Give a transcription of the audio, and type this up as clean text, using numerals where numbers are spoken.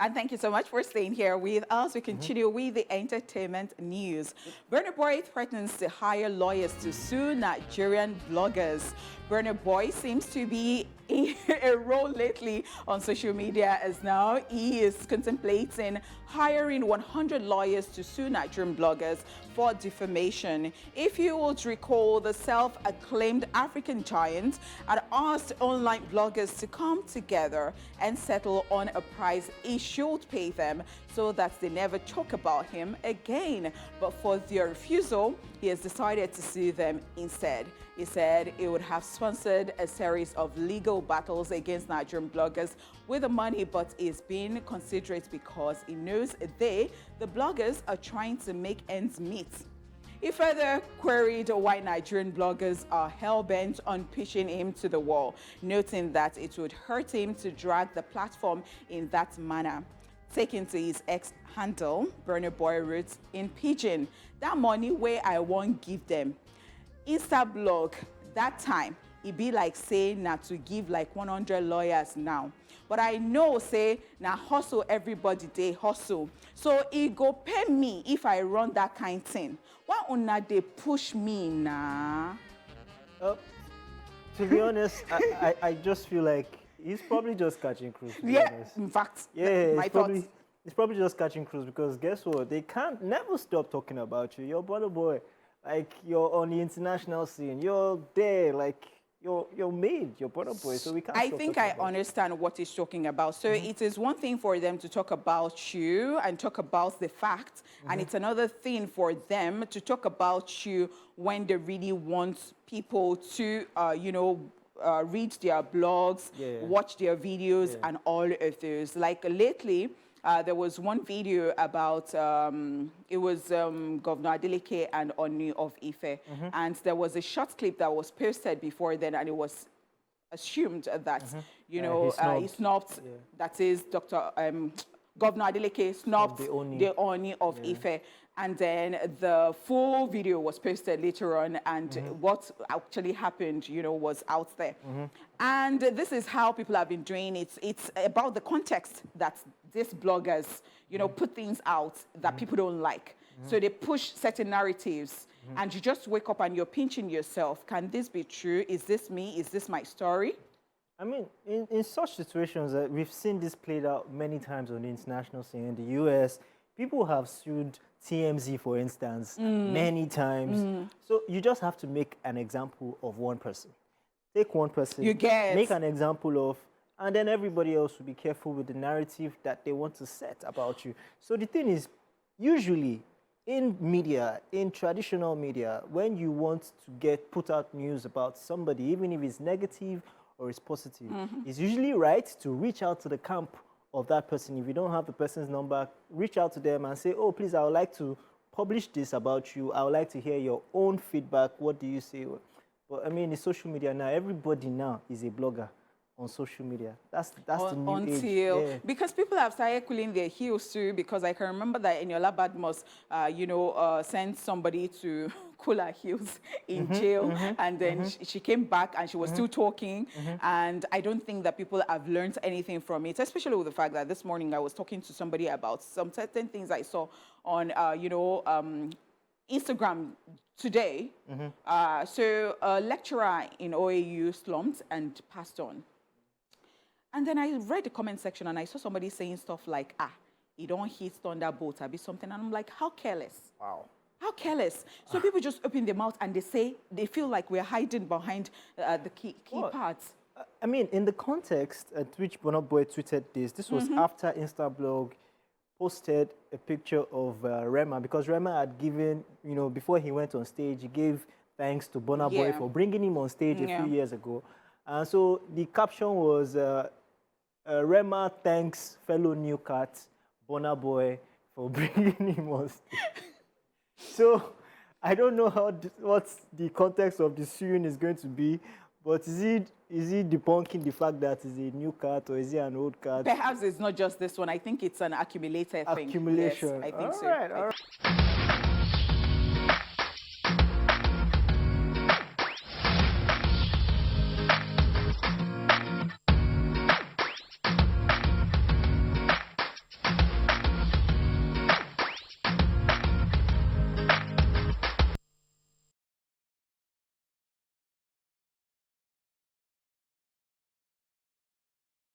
And thank you so much for staying here with us. We continue with the entertainment news. Burna Boy threatens to hire lawyers to sue Nigerian bloggers. Burna Boy seems to be a role lately on social media as now he is contemplating hiring 100 lawyers to sue Nigerian bloggers for defamation. If you would recall, the self-acclaimed African giant had asked online bloggers to come together and settle on a price he should pay them so that they never talk about him again. But for their refusal, he has decided to sue them instead. He said he would have sponsored a series of legal battles against Nigerian bloggers with the money, but is being considerate because he knows the bloggers, are trying to make ends meet. He further queried why Nigerian bloggers are hell-bent on pushing him to the wall, noting that it would hurt him to drag the platform in that manner. Taken to his X handle, Burna Boy wrote in Pidgin, "That money where I won't give them. Insta blog, that time, it be like saying not to give like 100 lawyers now. But I know say now hustle everybody they hustle. So it go pay me if I run that kind thing. Why una they push me now?" To be honest, I just feel like he's probably just catching cruise. In fact, my thoughts. He's probably just catching cruise because guess what? They can't never stop talking about you. You're Burna Boy. Like, you're on the international scene. You're there, like, you're made. You're Burna Boy, so we can't I think I understand what he's talking about. So it is one thing for them to talk about you and talk about the fact, and it's another thing for them to talk about you when they really want people to, read their blogs, watch their videos, and all of those. Like lately, there was one video about, it was Governor Adeleke and Oni of Ife. And there was a short clip that was posted before then, and it was assumed that, he snubbed, that is Dr. Governor Adeleke snubbed the Oni of Ife. And then the full video was posted later on, and what actually happened, was out there. And this is how people have been doing it. It's about the context that these bloggers, put things out that people don't like. So they push certain narratives, and you just wake up and you're pinching yourself. Can this be true? Is this me? Is this my story? I mean, in such situations, we've seen this played out many times on the international scene. In the US, people have sued TMZ, for instance, many times. So you just have to make an example of one person. Take one person, make an example of, and then everybody else will be careful with the narrative that they want to set about you. So the thing is, usually in media, in traditional media, when you want to put out news about somebody, even if it's negative or it's positive, it's usually right to reach out to the camp of that person. If you don't have the person's number, reach out to them and say, "Oh, please, I would like to publish this about you. I would like to hear your own feedback. What do you say?" But I mean, in social media now, everybody now is a blogger on social media. That's the new age. Because people have started cooling their heels too, because I can remember that Eniola Badmus, sent somebody to cool her heels in jail, and then she came back and she was still talking, and I don't think that people have learned anything from it, especially with the fact that this morning I was talking to somebody about some certain things I saw on, Instagram today. So a lecturer in OAU slumped and passed on. And then I read the comment section and I saw somebody saying stuff like, he don't hit Thunderbolt, or be something. And I'm like, how careless? Wow. How careless? So people just open their mouth and they feel like we're hiding behind the key parts. I mean, in the context at which Burna Boy tweeted this was after Instablog posted a picture of Rema, because Rema had given, before he went on stage, he gave thanks to Burna Boy for bringing him on stage a few years ago. And so the caption was, Rema thanks fellow new cat, Burna Boy, for bringing him on stage. So I don't know what the context of the suing is going to be, but is he debunking the fact that he's a new cat, or is he an old cat? Perhaps it's not just this one. I think it's an accumulated thing. Accumulation. Yes, I think so. All right.